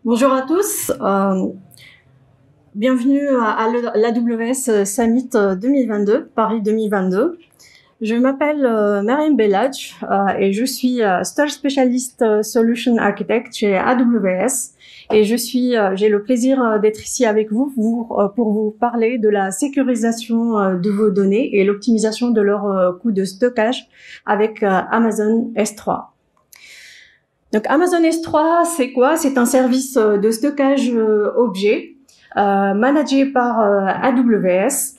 Bonjour à tous, bienvenue à l'AWS Summit 2022, Paris 2022. Je m'appelle Mariam Belhadj et je suis Stage Specialist Solution Architect chez AWS et j'ai le plaisir d'être ici avec vous pour vous parler de la sécurisation de vos données et l'optimisation de leur coût de stockage avec Amazon S3. Donc Amazon S3, c'est quoi? C'est un service de stockage objet managé par AWS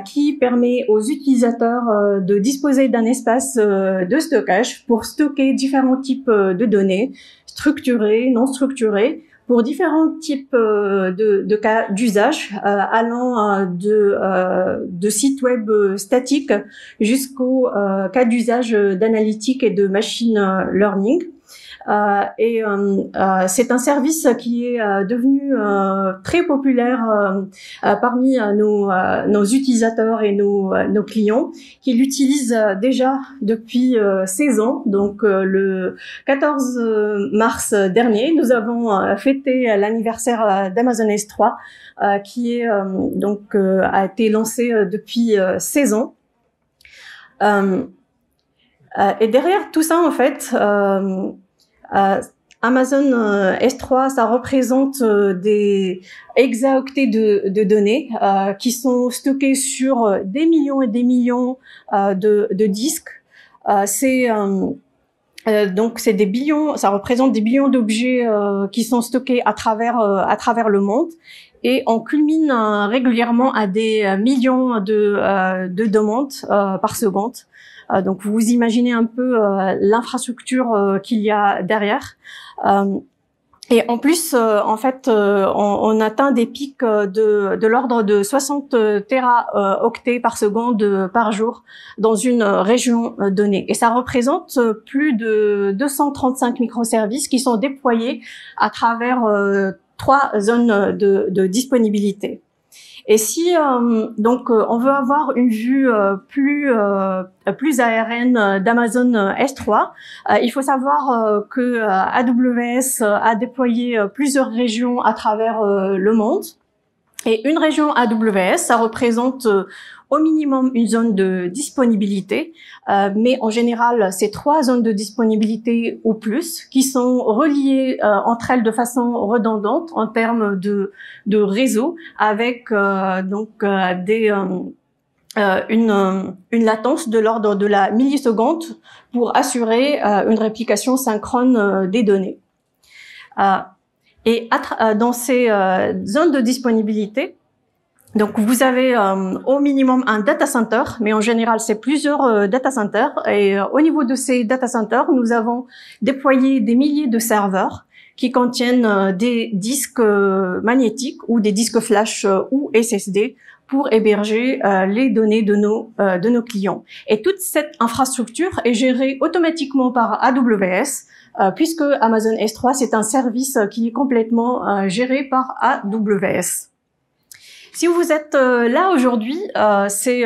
qui permet aux utilisateurs de disposer d'un espace de stockage pour stocker différents types de données, structurées, non structurées, pour différents types de cas d'usage, allant de sites web statiques jusqu'aux cas d'usage d'analytique et de machine learning. C'est un service qui est devenu très populaire parmi nos utilisateurs et nos clients qui l'utilisent déjà depuis 16 ans. Donc le 14 mars dernier, nous avons fêté l'anniversaire d'Amazon S3 qui est a été lancé depuis 16 ans. Et derrière tout ça, en fait, Amazon S3, ça représente des exaoctets de données qui sont stockés sur des millions et des millions de disques. Donc c'est des billions, ça représente des billions d'objets qui sont stockés à travers le monde. Et on culmine régulièrement à des millions de demandes par seconde. Donc vous imaginez un peu l'infrastructure qu'il y a derrière. Et en plus, on atteint des pics de l'ordre de 60 téraoctets par seconde par jour dans une région donnée. Et ça représente plus de 235 microservices qui sont déployés à travers 3 zones de disponibilité. Et si on veut avoir une vue plus aérienne d'Amazon S3, il faut savoir que AWS a déployé plusieurs régions à travers le monde. Et une région AWS, ça représente au minimum une zone de disponibilité, mais en général, c'est 3 zones de disponibilité ou plus qui sont reliées entre elles de façon redondante en termes de réseau, avec une latence de l'ordre de la milliseconde pour assurer une réplication synchrone des données. Et dans ces zones de disponibilité, donc vous avez au minimum un data center, mais en général c'est plusieurs data centers. Et au niveau de ces data centers, nous avons déployé des milliers de serveurs qui contiennent des disques magnétiques ou des disques flash ou SSD pour héberger les données de nos clients. Et toute cette infrastructure est gérée automatiquement par AWS. Puisque Amazon S3, c'est un service qui est complètement géré par AWS. Si vous êtes là aujourd'hui, c'est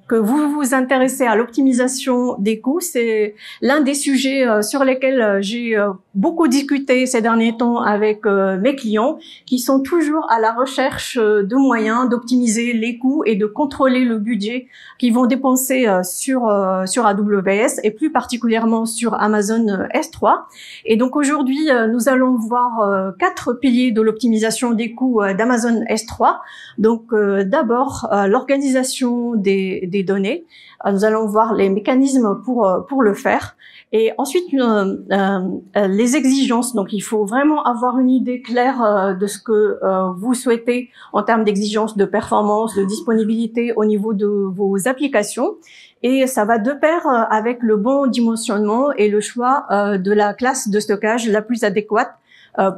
que vous vous intéressez à l'optimisation des coûts. C'est l'un des sujets sur lesquels j'ai beaucoup discuté ces derniers temps avec mes clients qui sont toujours à la recherche de moyens d'optimiser les coûts et de contrôler le budget qu'ils vont dépenser sur AWS et plus particulièrement sur Amazon S3. Et donc aujourd'hui, nous allons voir 4 piliers de l'optimisation des coûts d'Amazon S3. Donc d'abord l'organisation des données. Nous allons voir les mécanismes pour le faire. Et ensuite les exigences. Donc il faut vraiment avoir une idée claire de ce que vous souhaitez en termes d'exigences de performance, de disponibilité au niveau de vos applications. Et ça va de pair avec le bon dimensionnement et le choix de la classe de stockage la plus adéquate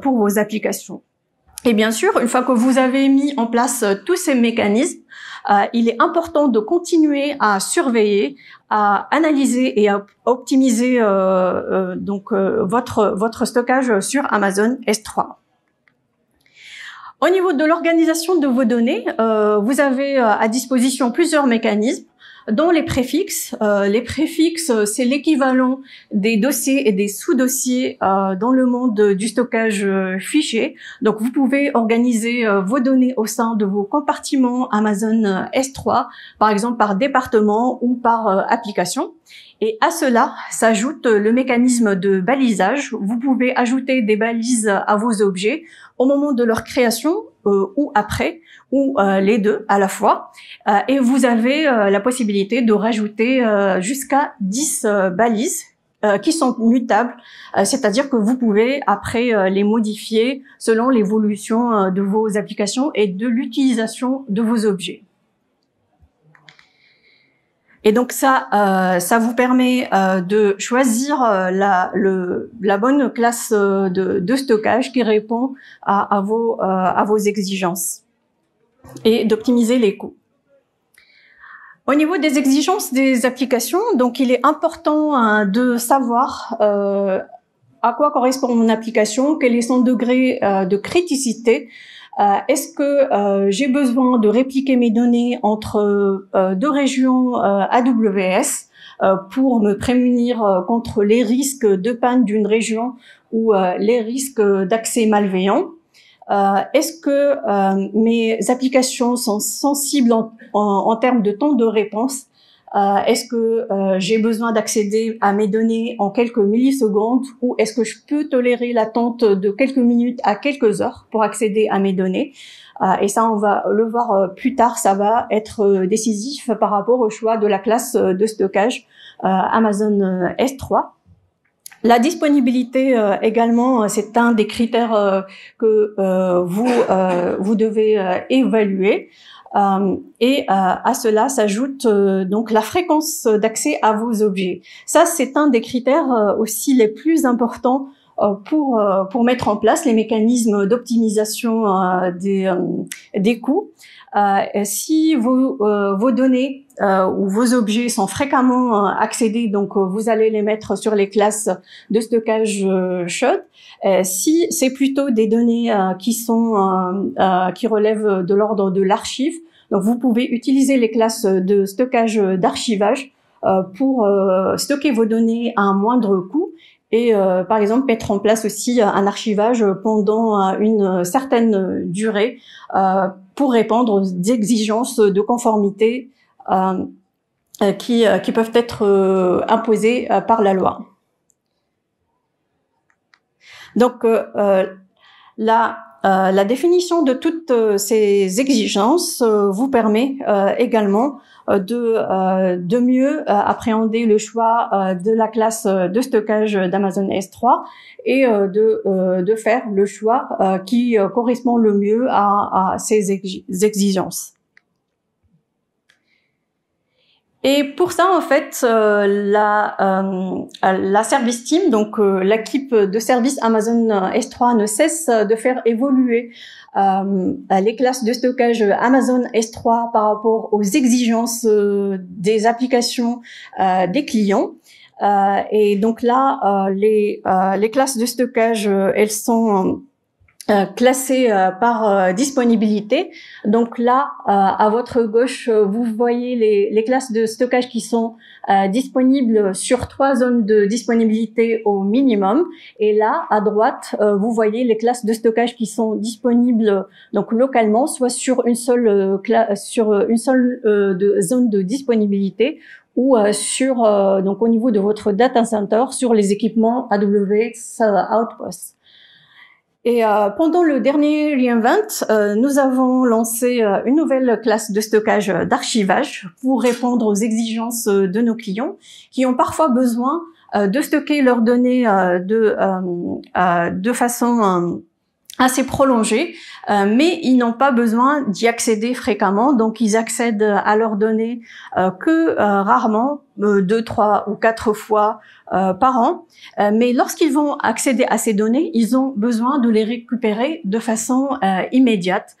pour vos applications. Et bien sûr, une fois que vous avez mis en place tous ces mécanismes, il est important de continuer à surveiller, à analyser et à optimiser votre stockage sur Amazon S3. Au niveau de l'organisation de vos données, vous avez à disposition plusieurs mécanismes. Dans les préfixes, c'est l'équivalent des dossiers et des sous-dossiers dans le monde du stockage fichier. Donc, vous pouvez organiser vos données au sein de vos compartiments Amazon S3, par exemple par département ou par application. Et à cela s'ajoute le mécanisme de balisage. Vous pouvez ajouter des balises à vos objets au moment de leur création ou après, ou les deux à la fois. Et vous avez la possibilité de rajouter jusqu'à 10 balises qui sont mutables, c'est-à-dire que vous pouvez après les modifier selon l'évolution de vos applications et de l'utilisation de vos objets. Et donc ça vous permet de choisir la bonne classe de stockage qui répond à vos exigences et d'optimiser les coûts. Au niveau des exigences des applications, donc il est important de savoir à quoi correspond mon application, quel est son degré de criticité. Est-ce que j'ai besoin de répliquer mes données entre deux régions AWS pour me prémunir contre les risques de panne d'une région ou les risques d'accès malveillant? Est-ce que mes applications sont sensibles en termes de temps de réponse? Est-ce que j'ai besoin d'accéder à mes données en quelques millisecondes ou est-ce que je peux tolérer l'attente de quelques minutes à quelques heures pour accéder à mes données? Et ça, on va le voir plus tard, ça va être décisif par rapport au choix de la classe de stockage Amazon S3. La disponibilité également, c'est un des critères que vous devez évaluer. Et à cela s'ajoute donc la fréquence d'accès à vos objets. Ça, c'est un des critères aussi les plus importants pour mettre en place les mécanismes d'optimisation des coûts. Si vos données ou vos objets sont fréquemment accédés, donc vous allez les mettre sur les classes de stockage chaudes. Si c'est plutôt des données qui relèvent de l'ordre de l'archive, donc vous pouvez utiliser les classes de stockage d'archivage pour stocker vos données à un moindre coût et par exemple mettre en place aussi un archivage pendant une certaine durée pour répondre aux exigences de conformité qui peuvent être imposées par la loi. Donc la définition de toutes ces exigences vous permet également de mieux appréhender le choix de la classe de stockage d'Amazon S3 et de faire le choix qui correspond le mieux à ces exigences. Et pour ça, en fait, la service team, donc l'équipe de service Amazon S3 ne cesse de faire évoluer les classes de stockage Amazon S3 par rapport aux exigences des applications des clients. Et donc là, les classes de stockage, elles sont classées par disponibilité. Donc là, à votre gauche, vous voyez les classes de stockage qui sont disponibles sur 3 zones de disponibilité au minimum. Et là, à droite, vous voyez les classes de stockage qui sont disponibles donc localement, soit sur une seule zone de disponibilité ou donc au niveau de votre data center sur les équipements AWS Outposts. Et pendant le dernier reInvent, nous avons lancé une nouvelle classe de stockage d'archivage pour répondre aux exigences de nos clients qui ont parfois besoin de stocker leurs données de façon assez prolongée, mais ils n'ont pas besoin d'y accéder fréquemment, donc ils accèdent à leurs données que rarement, 2, 3 ou 4 fois par an. Mais lorsqu'ils vont accéder à ces données, ils ont besoin de les récupérer de façon immédiate,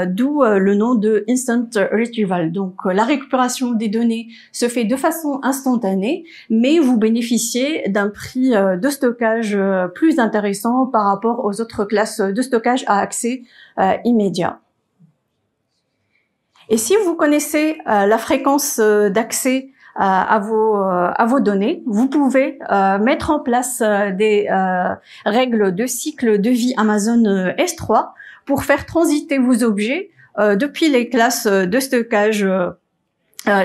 d'où le nom de Instant Retrieval. Donc la récupération des données se fait de façon instantanée, mais vous bénéficiez d'un prix de stockage plus intéressant par rapport aux autres classes de stockage à accès immédiat. Et si vous connaissez la fréquence d'accès à vos données, vous pouvez mettre en place des règles de cycle de vie Amazon S3 pour faire transiter vos objets depuis les classes de stockage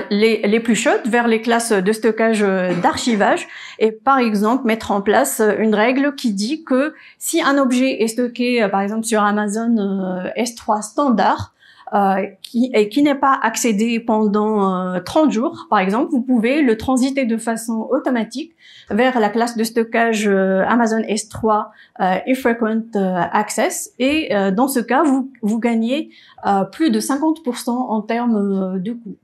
les plus chaudes vers les classes de stockage d'archivage, et par exemple mettre en place une règle qui dit que si un objet est stocké par exemple sur Amazon S3 standard qui n'est pas accédé pendant 30 jours par exemple, vous pouvez le transiter de façon automatique vers la classe de stockage Amazon S3 Infrequent Access, et dans ce cas vous gagnez plus de 50% en termes de coût.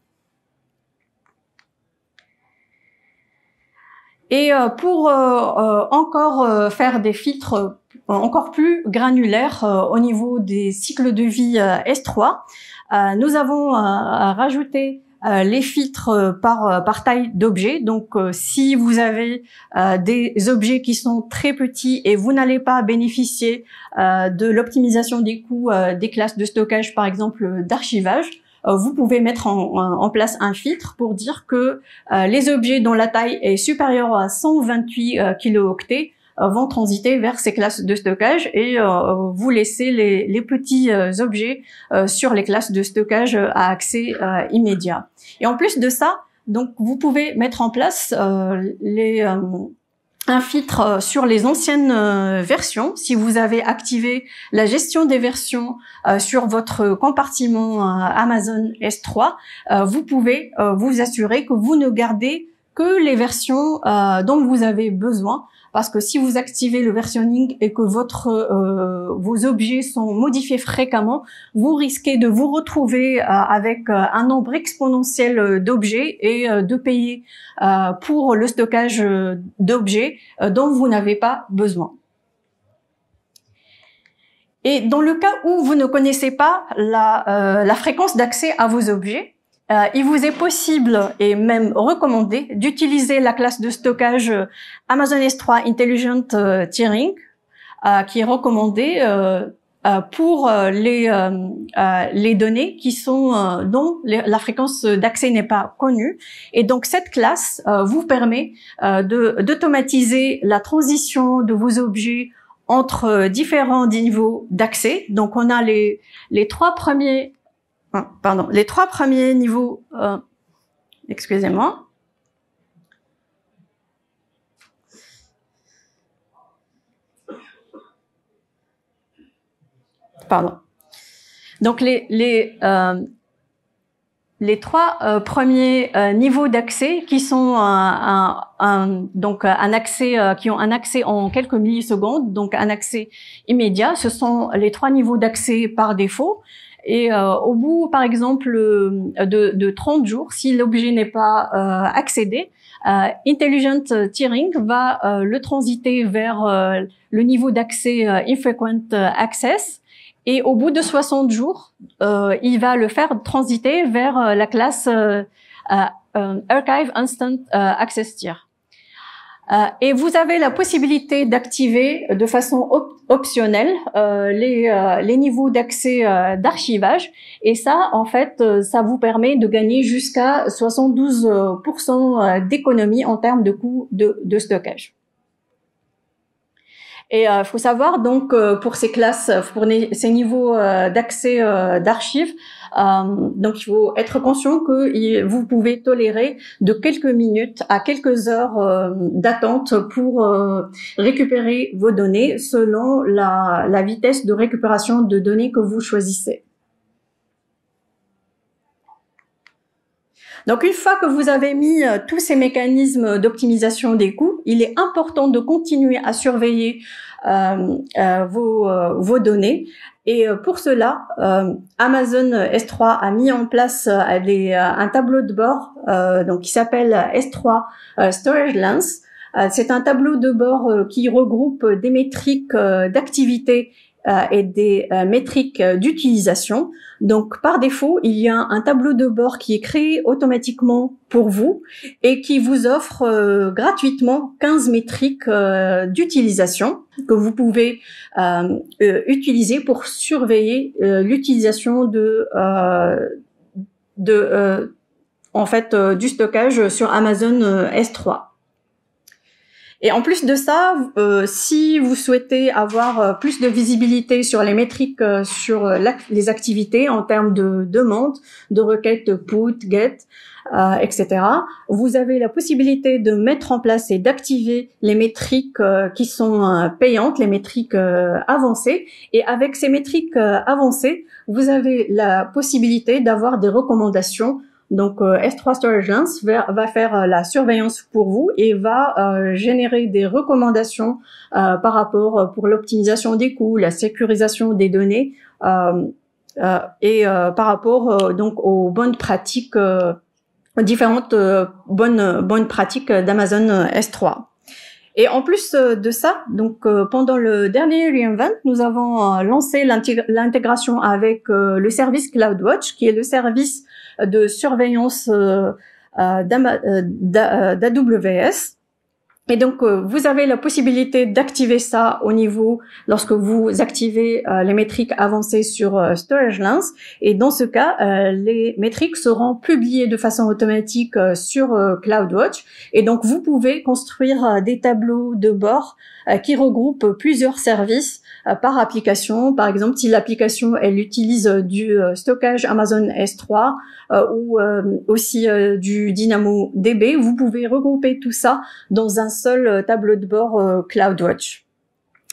Et pour encore faire des filtres encore plus granulaires au niveau des cycles de vie S3, nous avons rajouté les filtres par taille d'objet. Donc, si vous avez des objets qui sont très petits et vous n'allez pas bénéficier de l'optimisation des coûts des classes de stockage, par exemple d'archivage, vous pouvez mettre en place un filtre pour dire que les objets dont la taille est supérieure à 128 kilooctets vont transiter vers ces classes de stockage, et vous laissez les petits objets sur les classes de stockage à accès immédiat. Et en plus de ça, donc vous pouvez mettre en place un filtre sur les anciennes versions. Si vous avez activé la gestion des versions sur votre compartiment Amazon S3, vous pouvez vous assurer que vous ne gardez que les versions dont vous avez besoin, parce que si vous activez le versionning et que vos objets sont modifiés fréquemment, vous risquez de vous retrouver avec un nombre exponentiel d'objets et de payer pour le stockage d'objets dont vous n'avez pas besoin. Et dans le cas où vous ne connaissez pas la fréquence d'accès à vos objets, il vous est possible et même recommandé d'utiliser la classe de stockage Amazon S3 Intelligent Tiering, qui est recommandée pour les données qui sont dont la fréquence d'accès n'est pas connue. Et donc cette classe vous permet d'automatiser la transition de vos objets entre différents niveaux d'accès. Donc on a les trois premiers niveaux, excusez-moi. Pardon. Donc les trois premiers niveaux d'accès qui sont qui ont un accès en quelques millisecondes, donc un accès immédiat, ce sont les trois niveaux d'accès par défaut. Et au bout, par exemple, de 30 jours, si l'objet n'est pas accédé, Intelligent Tiering va le transiter vers le niveau d'accès Infrequent Access, et au bout de 60 jours, il va le faire transiter vers la classe Archive Instant Access Tier. Et vous avez la possibilité d'activer de façon optionnelle les niveaux d'accès d'archivage, et ça, en fait, ça vous permet de gagner jusqu'à 72% d'économie en termes de coût de stockage. Et il faut savoir donc pour ces classes, pour ces niveaux d'accès d'archives, donc il faut être conscient que vous pouvez tolérer de quelques minutes à quelques heures d'attente pour récupérer vos données selon la vitesse de récupération de données que vous choisissez. Donc une fois que vous avez mis tous ces mécanismes d'optimisation des coûts, il est important de continuer à surveiller vos données. Et pour cela, Amazon S3 a mis en place un tableau de bord donc qui s'appelle S3 Storage Lens. C'est un tableau de bord qui regroupe des métriques d'activité et des métriques d'utilisation. Donc, par défaut, il y a un tableau de bord qui est créé automatiquement pour vous et qui vous offre gratuitement 15 métriques d'utilisation que vous pouvez utiliser pour surveiller l'utilisation du stockage sur Amazon S3. Et en plus de ça, si vous souhaitez avoir plus de visibilité sur les métriques sur les activités en termes de demande, de requêtes put, get, etc., vous avez la possibilité de mettre en place et d'activer les métriques qui sont payantes, les métriques avancées. Et avec ces métriques avancées, vous avez la possibilité d'avoir des recommandations. Donc, S3 Storage Lens va faire la surveillance pour vous et va générer des recommandations par rapport pour l'optimisation des coûts, la sécurisation des données et par rapport donc aux bonnes pratiques, différentes bonnes pratiques d'Amazon S3. Et en plus de ça, donc pendant le dernier reInvent, nous avons lancé l'intégration avec le service CloudWatch, qui est le service de surveillance d'AWS. Et donc, vous avez la possibilité d'activer ça au niveau, lorsque vous activez les métriques avancées sur Storage Lens. Et dans ce cas, les métriques seront publiées de façon automatique sur CloudWatch. Et donc, vous pouvez construire des tableaux de bord qui regroupent plusieurs services par application. Par exemple, si l'application, elle utilise du stockage Amazon S3 ou aussi du DynamoDB, vous pouvez regrouper tout ça dans un seul tableau de bord CloudWatch.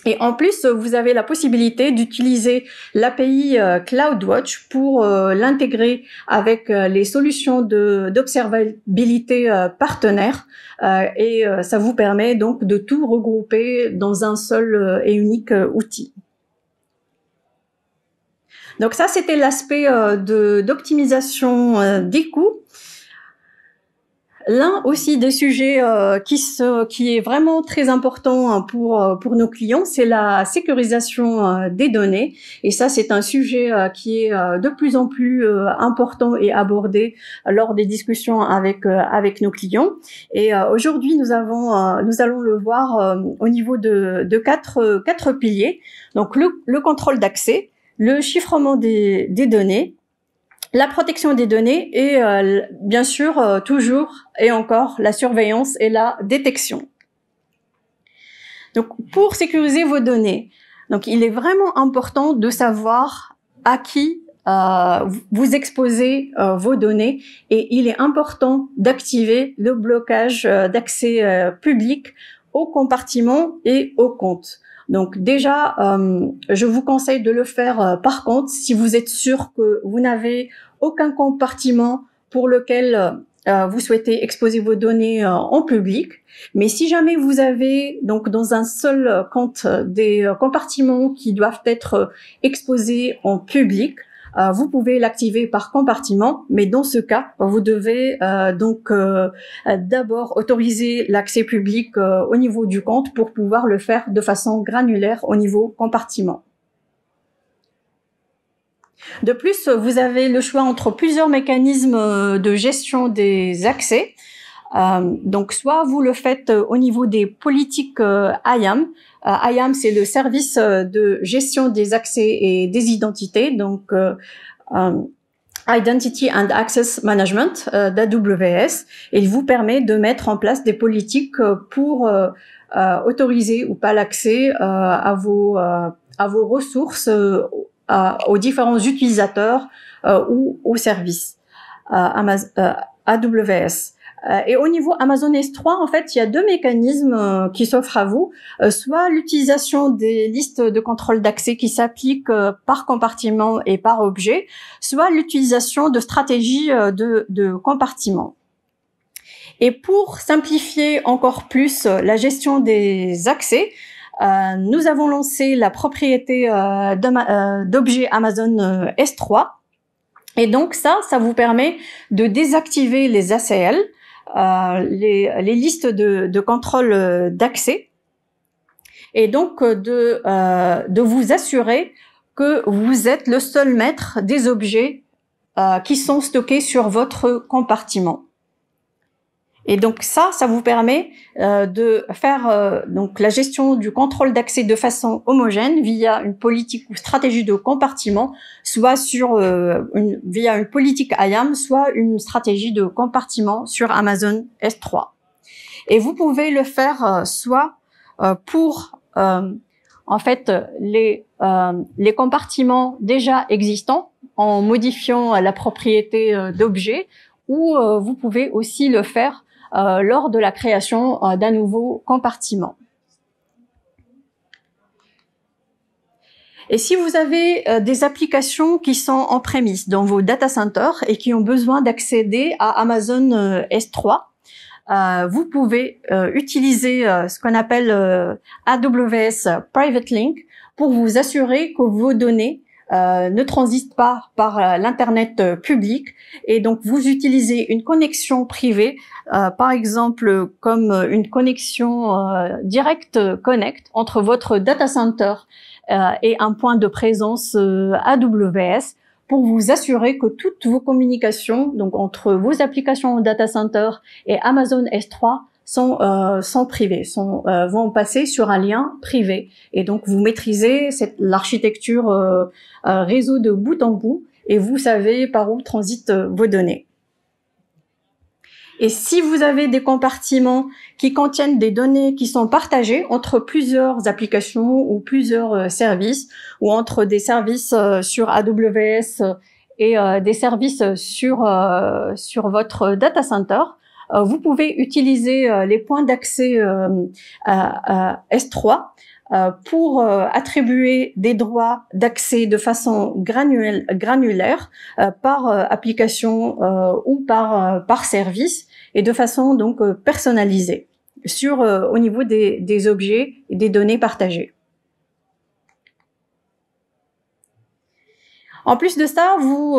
Et en plus, vous avez la possibilité d'utiliser l'API CloudWatch pour l'intégrer avec les solutions d'observabilité partenaires. Et ça vous permet donc de tout regrouper dans un seul et unique outil. Donc ça, c'était l'aspect d'optimisation des coûts. L'un aussi des sujets qui est vraiment très important pour nos clients, c'est la sécurisation des données. Et ça, c'est un sujet qui est de plus en plus important et abordé lors des discussions avec nos clients. Et aujourd'hui, nous allons le voir au niveau de quatre piliers. Donc le contrôle d'accès, le chiffrement des données, la protection des données et bien sûr toujours et encore la surveillance et la détection. Donc pour sécuriser vos données, donc il est vraiment important de savoir à qui vous exposez vos données et il est important d'activer le blocage d'accès public aux compartiments et aux comptes. Donc déjà, je vous conseille de le faire par compte si vous êtes sûr que vous n'avez aucun compartiment pour lequel vous souhaitez exposer vos données en public. Mais si jamais vous avez donc dans un seul compte des compartiments qui doivent être exposés en public, vous pouvez l'activer par compartiment, mais dans ce cas, vous devez d'abord autoriser l'accès public au niveau du compte pour pouvoir le faire de façon granulaire au niveau compartiment. De plus, vous avez le choix entre plusieurs mécanismes de gestion des accès. Donc, soit vous le faites au niveau des politiques IAM. IAM, c'est le service de gestion des accès et des identités, donc Identity and Access Management d'AWS. Et il vous permet de mettre en place des politiques pour autoriser ou pas l'accès à vos ressources, aux différents utilisateurs ou aux services AWS. Et au niveau Amazon S3, en fait, il y a deux mécanismes qui s'offrent à vous. Soit l'utilisation des listes de contrôle d'accès qui s'appliquent par compartiment et par objet, soit l'utilisation de stratégies de compartiment. Et pour simplifier encore plus la gestion des accès, nous avons lancé la propriété d'objets Amazon S3. Et donc ça vous permet de désactiver les ACL, les listes de contrôle d'accès, et donc de vous assurer que vous êtes le seul maître des objets qui sont stockés sur votre compartiment. Et donc ça vous permet de faire donc la gestion du contrôle d'accès de façon homogène via une politique ou stratégie de compartiment, soit via une politique IAM, soit une stratégie de compartiment sur Amazon S3. Et vous pouvez le faire soit pour en fait les compartiments déjà existants en modifiant la propriété d'objets, ou vous pouvez aussi le faire lors de la création d'un nouveau compartiment. Et si vous avez des applications qui sont en prémisse dans vos data centers et qui ont besoin d'accéder à Amazon S3, vous pouvez utiliser ce qu'on appelle AWS Private Link pour vous assurer que vos données ne transitent pas par l'internet public, et donc vous utilisez une connexion privée, par exemple comme une connexion direct connect entre votre data center et un point de présence AWS, pour vous assurer que toutes vos communications, donc entre vos applications au data center et Amazon S3, sont privées, vont passer sur un lien privé. Et donc vous maîtrisez l'architecture réseau de bout en bout, et vous savez par où transitent vos données. Et si vous avez des compartiments qui contiennent des données qui sont partagées entre plusieurs applications ou plusieurs services, ou entre des services sur AWS et des services sur votre data center, vous pouvez utiliser les points d'accès S3 pour attribuer des droits d'accès de façon granulaire par application ou par service, et de façon donc personnalisée au niveau des objets et des données partagées. En plus de ça, vous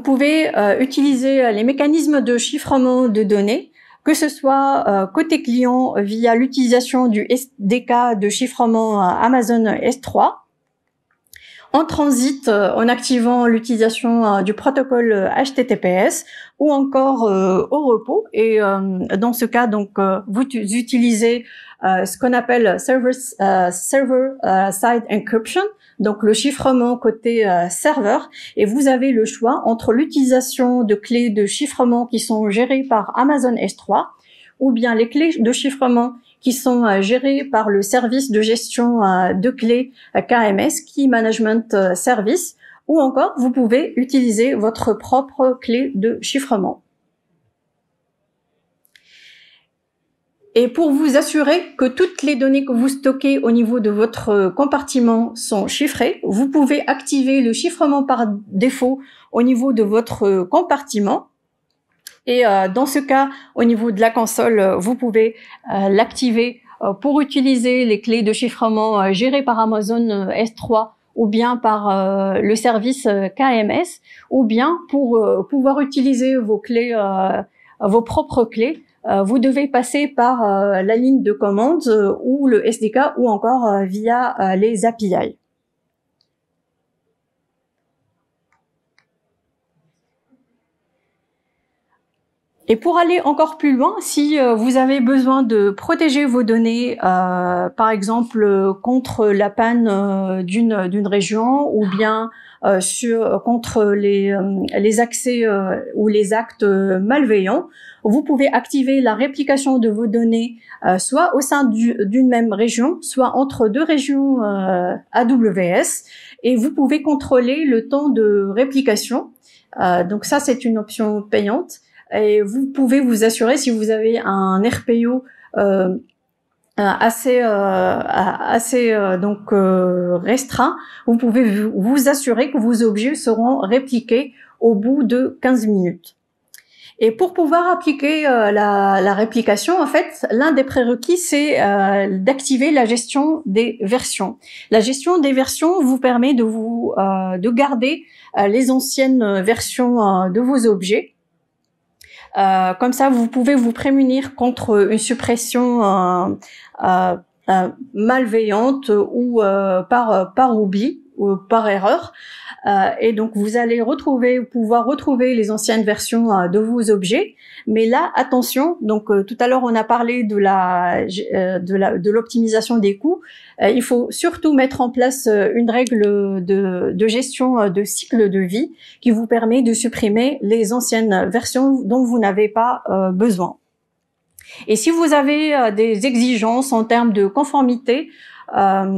pouvez utiliser les mécanismes de chiffrement de données, que ce soit côté client via l'utilisation du SDK de chiffrement Amazon S3, en transit en activant l'utilisation du protocole HTTPS, ou encore au repos. Et dans ce cas, donc, vous utilisez ce qu'on appelle server-side encryption, donc le chiffrement côté serveur, et vous avez le choix entre l'utilisation de clés de chiffrement qui sont gérées par Amazon S3, ou bien les clés de chiffrement qui sont gérées par le service de gestion de clés KMS, Key Management Service, ou encore vous pouvez utiliser votre propre clé de chiffrement. Et pour vous assurer que toutes les données que vous stockez au niveau de votre compartiment sont chiffrées, vous pouvez activer le chiffrement par défaut au niveau de votre compartiment. Et dans ce cas, au niveau de la console, vous pouvez l'activer pour utiliser les clés de chiffrement gérées par Amazon S3, ou bien par le service KMS, ou bien pour pouvoir utiliser vos clés, vos propres clés. Vous devez passer par la ligne de commande ou le SDK, ou encore via les API. Et pour aller encore plus loin, si vous avez besoin de protéger vos données, par exemple contre la panne d'une région, ou bien contre les accès ou les actes malveillants, vous pouvez activer la réplication de vos données soit au sein d'une même région, soit entre deux régions AWS, et vous pouvez contrôler le temps de réplication. Donc ça, c'est une option payante. Et vous pouvez vous assurer, si vous avez un RPO assez restreint, vous pouvez vous assurer que vos objets seront répliqués au bout de 15 minutes. Et pour pouvoir appliquer la réplication, en fait, l'un des prérequis, c'est d'activer la gestion des versions. La gestion des versions vous permet de garder les anciennes versions de vos objets. Comme ça, vous pouvez vous prémunir contre une suppression malveillante ou par oubli, par erreur. Et donc vous allez pouvoir retrouver les anciennes versions de vos objets. Mais là, attention. Donc tout à l'heure on a parlé de l'optimisation des coûts. Il faut surtout mettre en place une règle de gestion de cycle de vie qui vous permet de supprimer les anciennes versions dont vous n'avez pas besoin. Et si vous avez des exigences en termes de conformité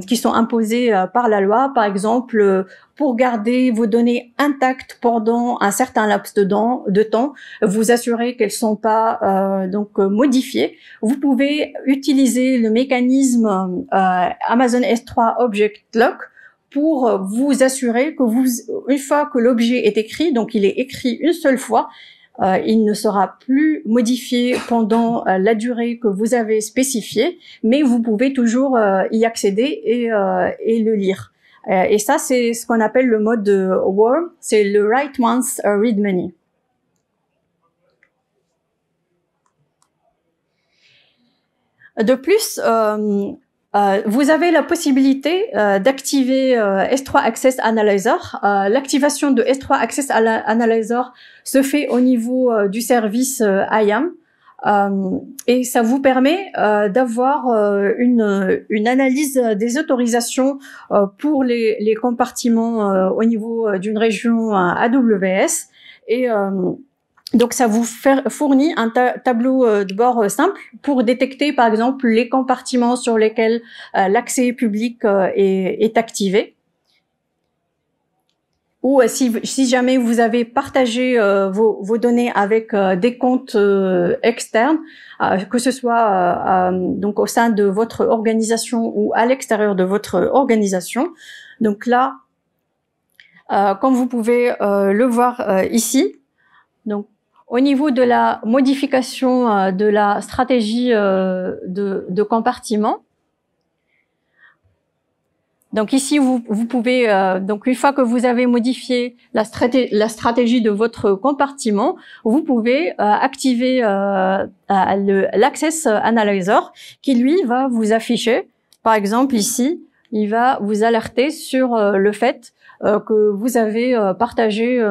qui sont imposées par la loi, par exemple, pour garder vos données intactes pendant un certain laps de temps, vous assurer qu'elles sont pas modifiées, vous pouvez utiliser le mécanisme Amazon S3 Object Lock pour vous assurer que une fois que l'objet est écrit, donc il est écrit une seule fois, il ne sera plus modifié pendant la durée que vous avez spécifiée, mais vous pouvez toujours y accéder et le lire. Et ça, c'est ce qu'on appelle le mode WOR, c'est le Write Once, Read Many. De plus, vous avez la possibilité d'activer S3 Access Analyzer. L'activation de S3 Access Analyzer se fait au niveau du service IAM et ça vous permet d'avoir une analyse des autorisations pour les compartiments au niveau d'une région AWS et donc, ça vous fournit un tableau de bord simple pour détecter, par exemple, les compartiments sur lesquels l'accès public est activé. Ou si jamais vous avez partagé vos données avec des comptes externes, que ce soit donc au sein de votre organisation ou à l'extérieur de votre organisation. Donc là, comme vous pouvez le voir ici, donc au niveau de la modification de la stratégie de compartiment, donc ici vous pouvez donc une fois que vous avez modifié la stratégie de votre compartiment, vous pouvez activer l'Access Analyzer qui lui va vous afficher, par exemple ici, il va vous alerter sur le fait que vous avez partagé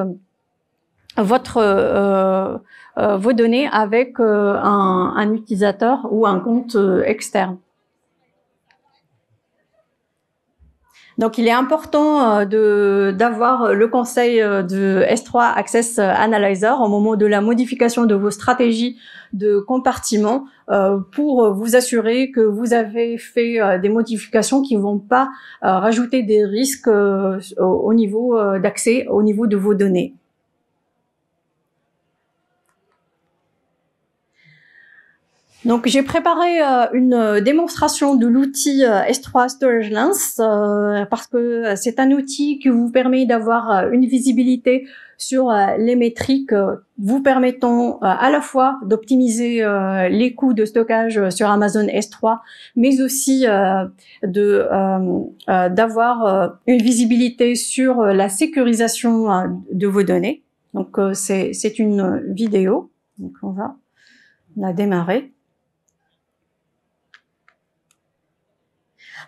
vos données avec un utilisateur ou un compte externe. Donc, il est important d'avoir le conseil de S3 Access Analyzer au moment de la modification de vos stratégies de compartiment pour vous assurer que vous avez fait des modifications qui ne vont pas rajouter des risques au niveau d'accès, au niveau de vos données. Donc, j'ai préparé une démonstration de l'outil S3 Storage Lens parce que c'est un outil qui vous permet d'avoir une visibilité sur les métriques vous permettant à la fois d'optimiser les coûts de stockage sur Amazon S3, mais aussi d'avoir une visibilité sur la sécurisation de vos données. Donc, c'est une vidéo. Donc, on va la démarrer.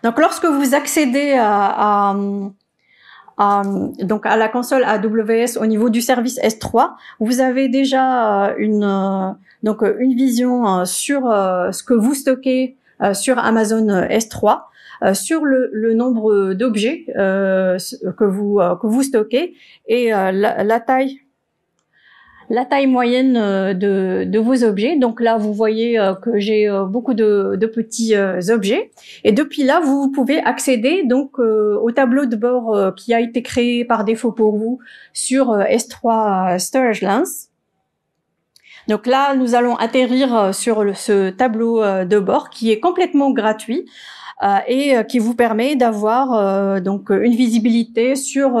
Donc, lorsque vous accédez donc à la console AWS au niveau du service S3, vous avez déjà une vision sur ce que vous stockez sur Amazon S3, sur le nombre d'objets que vous stockez et la taille moyenne de vos objets. Donc là, vous voyez que j'ai beaucoup de petits objets. Et depuis là, vous pouvez accéder donc au tableau de bord qui a été créé par défaut pour vous sur S3 Storage Lens. Donc là, nous allons atterrir sur ce tableau de bord qui est complètement gratuit. Et qui vous permet d'avoir donc une visibilité sur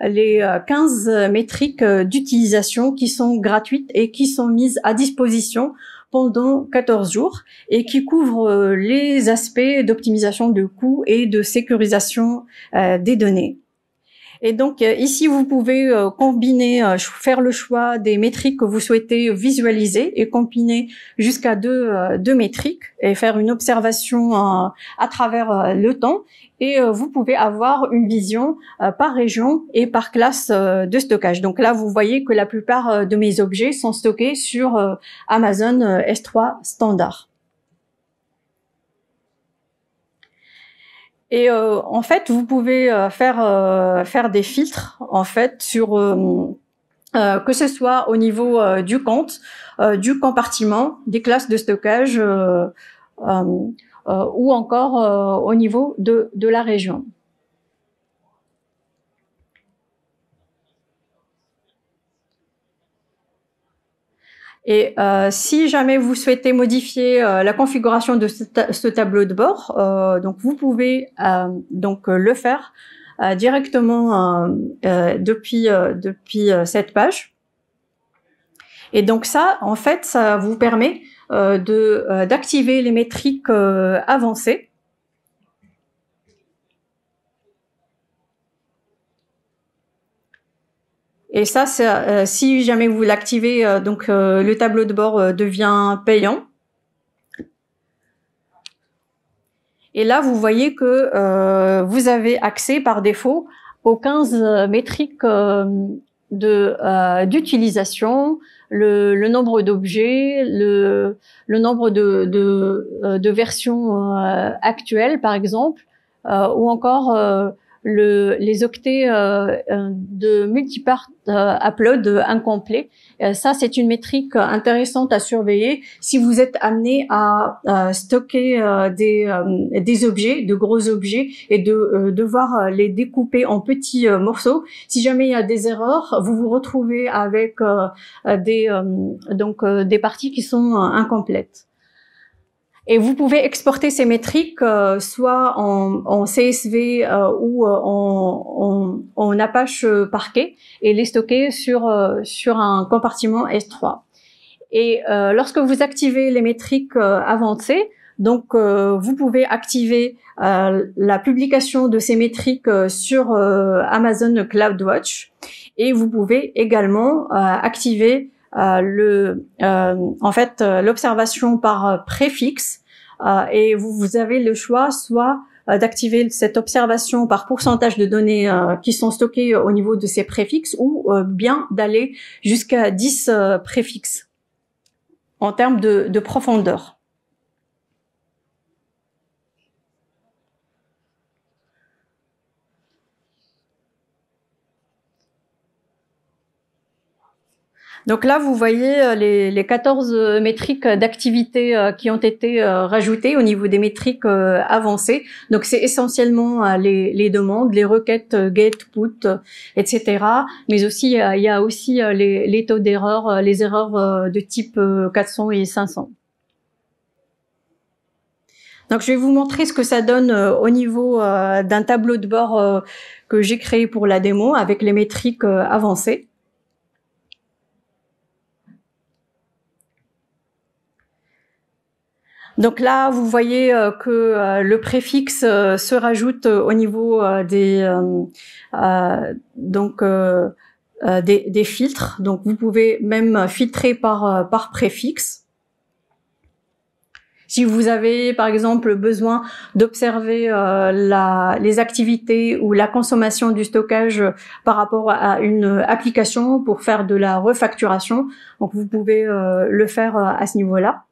les 15 métriques d'utilisation qui sont gratuites et qui sont mises à disposition pendant 14 jours et qui couvrent les aspects d'optimisation de coûts et de sécurisation des données. Et donc ici, vous pouvez combiner, faire le choix des métriques que vous souhaitez visualiser et combiner jusqu'à deux métriques et faire une observation à travers le temps. Et vous pouvez avoir une vision par région et par classe de stockage. Donc là, vous voyez que la plupart de mes objets sont stockés sur Amazon S3 standard. Et en fait, vous pouvez faire des filtres en fait sur que ce soit au niveau du compte, du compartiment, des classes de stockage ou encore au niveau de la région. Et si jamais vous souhaitez modifier la configuration de ce tableau de bord, donc vous pouvez le faire directement depuis cette page. Et donc ça, en fait, ça vous permet d'activer les métriques avancées. Et ça, si jamais vous l'activez, le tableau de bord devient payant. Et là, vous voyez que vous avez accès par défaut aux 15 métriques d'utilisation, le nombre d'objets, le nombre de versions actuelles, par exemple, ou encore les octets de multipart upload incomplets. Ça, c'est une métrique intéressante à surveiller si vous êtes amené à stocker des objets, de gros objets, et de devoir les découper en petits morceaux. Si jamais il y a des erreurs, vous vous retrouvez avec des parties qui sont incomplètes. Et vous pouvez exporter ces métriques soit en CSV ou en Apache Parquet et les stocker sur un compartiment S3. Et lorsque vous activez les métriques avancées, donc vous pouvez activer la publication de ces métriques sur Amazon CloudWatch, et vous pouvez également activer l'observation par préfixe, et vous avez le choix soit d'activer cette observation par pourcentage de données qui sont stockées au niveau de ces préfixes, ou bien d'aller jusqu'à 10 préfixes en termes de profondeur. Donc là, vous voyez les 14 métriques d'activité qui ont été rajoutées au niveau des métriques avancées. Donc c'est essentiellement les demandes, les requêtes get, put, etc. Mais aussi il y a aussi les taux d'erreur, les erreurs de type 400 et 500. Donc je vais vous montrer ce que ça donne au niveau d'un tableau de bord que j'ai créé pour la démo avec les métriques avancées. Donc là, vous voyez que le préfixe se rajoute au niveau des filtres. Donc vous pouvez même filtrer par préfixe. Si vous avez par exemple besoin d'observer les activités ou la consommation du stockage par rapport à une application pour faire de la refacturation, donc vous pouvez le faire à ce niveau-là.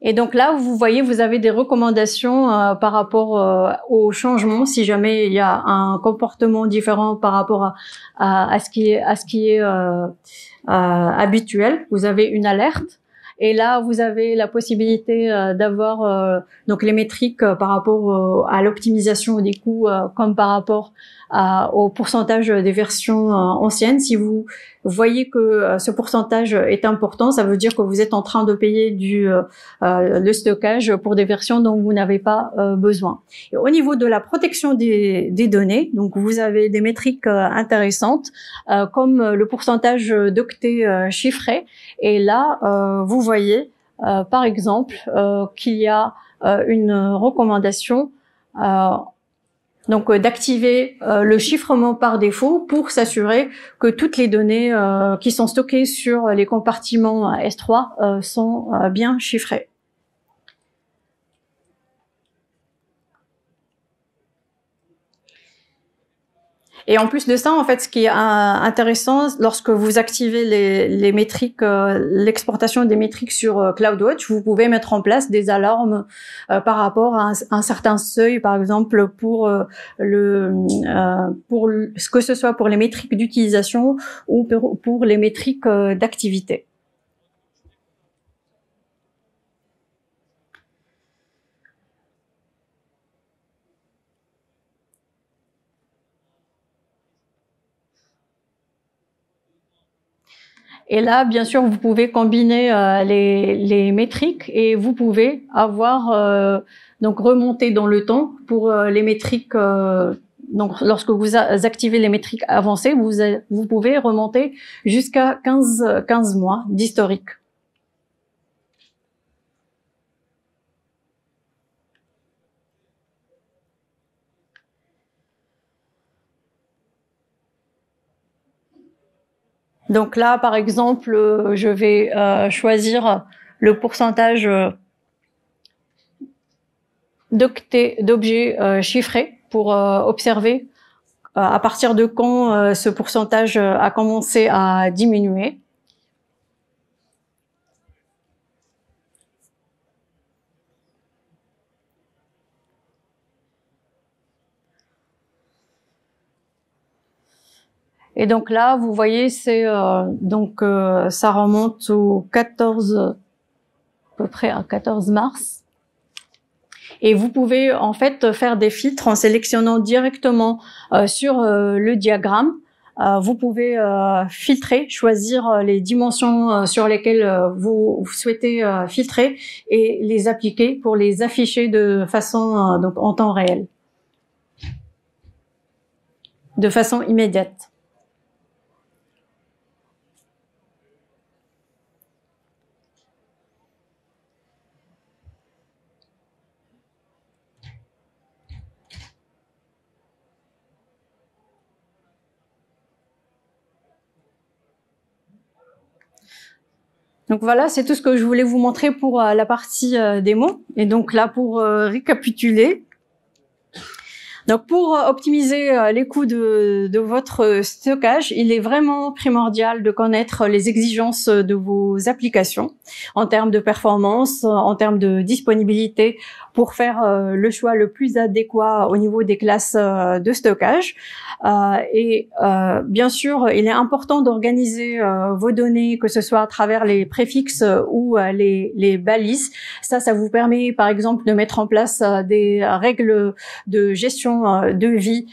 Et donc là, vous voyez, vous avez des recommandations par rapport au changement, si jamais il y a un comportement différent par rapport à ce qui est habituel. Vous avez une alerte. Et là, vous avez la possibilité d'avoir donc les métriques par rapport à l'optimisation des coûts, comme par rapport au pourcentage des versions anciennes. Si vous voyez que ce pourcentage est important, ça veut dire que vous êtes en train de payer le stockage pour des versions dont vous n'avez pas besoin. Et au niveau de la protection des données, donc vous avez des métriques intéressantes comme le pourcentage d'octets chiffrés. Et là, vous voyez par exemple qu'il y a une recommandation donc d'activer le chiffrement par défaut pour s'assurer que toutes les données qui sont stockées sur les compartiments S3 sont bien chiffrées. Et en plus de ça, en fait, ce qui est intéressant, lorsque vous activez les métriques, l'exportation des métriques sur CloudWatch, vous pouvez mettre en place des alarmes par rapport à un certain seuil, par exemple pour que ce soit pour les métriques d'utilisation ou pour les métriques d'activité. Et là, bien sûr, vous pouvez combiner les métriques et vous pouvez avoir donc remonter dans le temps pour les métriques. Donc, lorsque vous activez les métriques avancées, vous pouvez remonter jusqu'à 15 mois d'historique. Donc là, par exemple, je vais choisir le pourcentage d'objets chiffrés pour observer à partir de quand ce pourcentage a commencé à diminuer. Et donc là, vous voyez, c'est ça remonte au 14, à peu près à 14 mars. Et vous pouvez en fait faire des filtres en sélectionnant directement sur le diagramme. Vous pouvez filtrer, choisir les dimensions sur lesquelles vous souhaitez filtrer et les appliquer pour les afficher de façon donc en temps réel, de façon immédiate. Donc voilà, c'est tout ce que je voulais vous montrer pour la partie démo. Et donc là, pour récapituler, donc pour optimiser les coûts de votre stockage, il est vraiment primordial de connaître les exigences de vos applications en termes de performance, en termes de disponibilité, pour faire le choix le plus adéquat au niveau des classes de stockage. Bien sûr, il est important d'organiser vos données, que ce soit à travers les préfixes ou les balises. Ça vous permet, par exemple, de mettre en place des règles de gestion de vie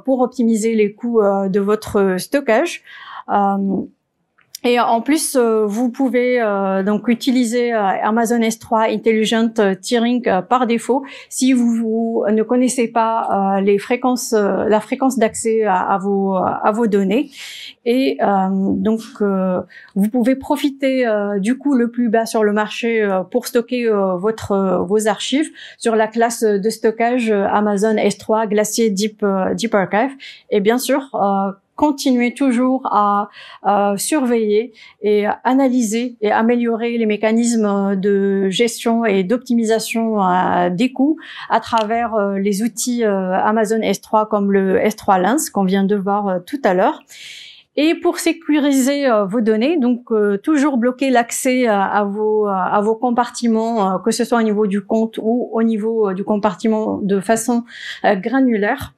pour optimiser les coûts de votre stockage. Et en plus, vous pouvez donc utiliser Amazon S3 Intelligent Tiering par défaut si vous ne connaissez pas la fréquence d'accès à vos données. Et donc, vous pouvez profiter du coût le plus bas sur le marché pour stocker vos archives sur la classe de stockage Amazon S3 Glacier Deep Archive. Et bien sûr, continuez toujours à surveiller et analyser et améliorer les mécanismes de gestion et d'optimisation des coûts à travers les outils Amazon S3 comme le S3 Lens qu'on vient de voir tout à l'heure. Et pour sécuriser vos données, donc toujours bloquer l'accès à vos compartiments, que ce soit au niveau du compte ou au niveau du compartiment de façon granulaire.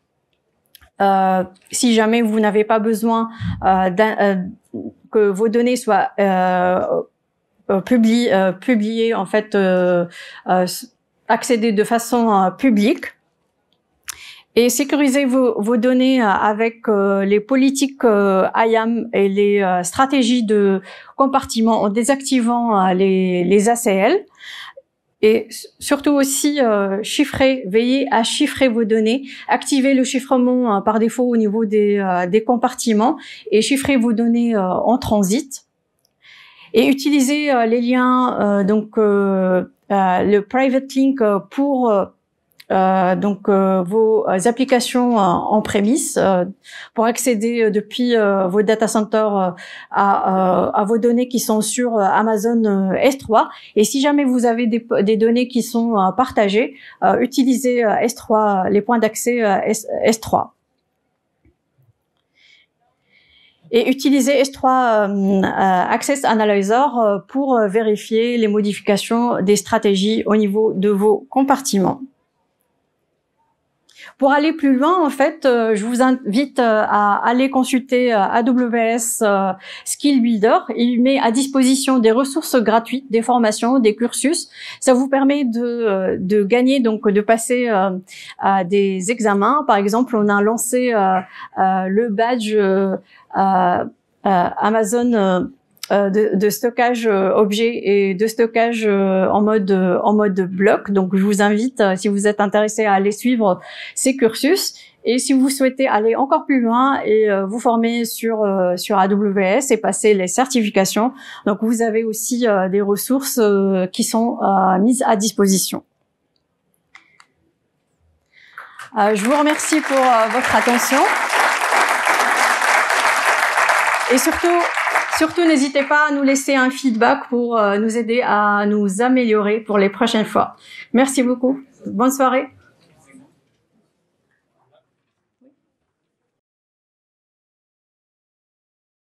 Si jamais vous n'avez pas besoin que vos données soient publier en fait, accéder de façon publique. Et sécuriser vos données avec les politiques IAM et les stratégies de compartiment en désactivant les ACL. Et surtout aussi veiller à chiffrer vos données, activer le chiffrement par défaut au niveau des compartiments et chiffrer vos données en transit. Et utiliser les liens, le private link pour vos applications en prémisse pour accéder depuis vos data centers à vos données qui sont sur Amazon S3. Et si jamais vous avez des données qui sont partagées, utilisez S3, les points d'accès S3. Et utilisez S3 Access Analyzer pour vérifier les modifications des stratégies au niveau de vos compartiments. Pour aller plus loin, en fait, je vous invite à aller consulter AWS Skill Builder. Il met à disposition des ressources gratuites, des formations, des cursus. Ça vous permet de gagner, donc de passer à des examens. Par exemple, on a lancé le badge Amazon de stockage objet et de stockage en mode bloc. Donc, je vous invite, si vous êtes intéressé, à aller suivre ces cursus. Et si vous souhaitez aller encore plus loin et vous former sur AWS et passer les certifications, donc vous avez aussi des ressources qui sont mises à disposition. Je vous remercie pour votre attention. Et surtout, n'hésitez pas à nous laisser un feedback pour nous aider à nous améliorer pour les prochaines fois. Merci beaucoup. Bonne soirée.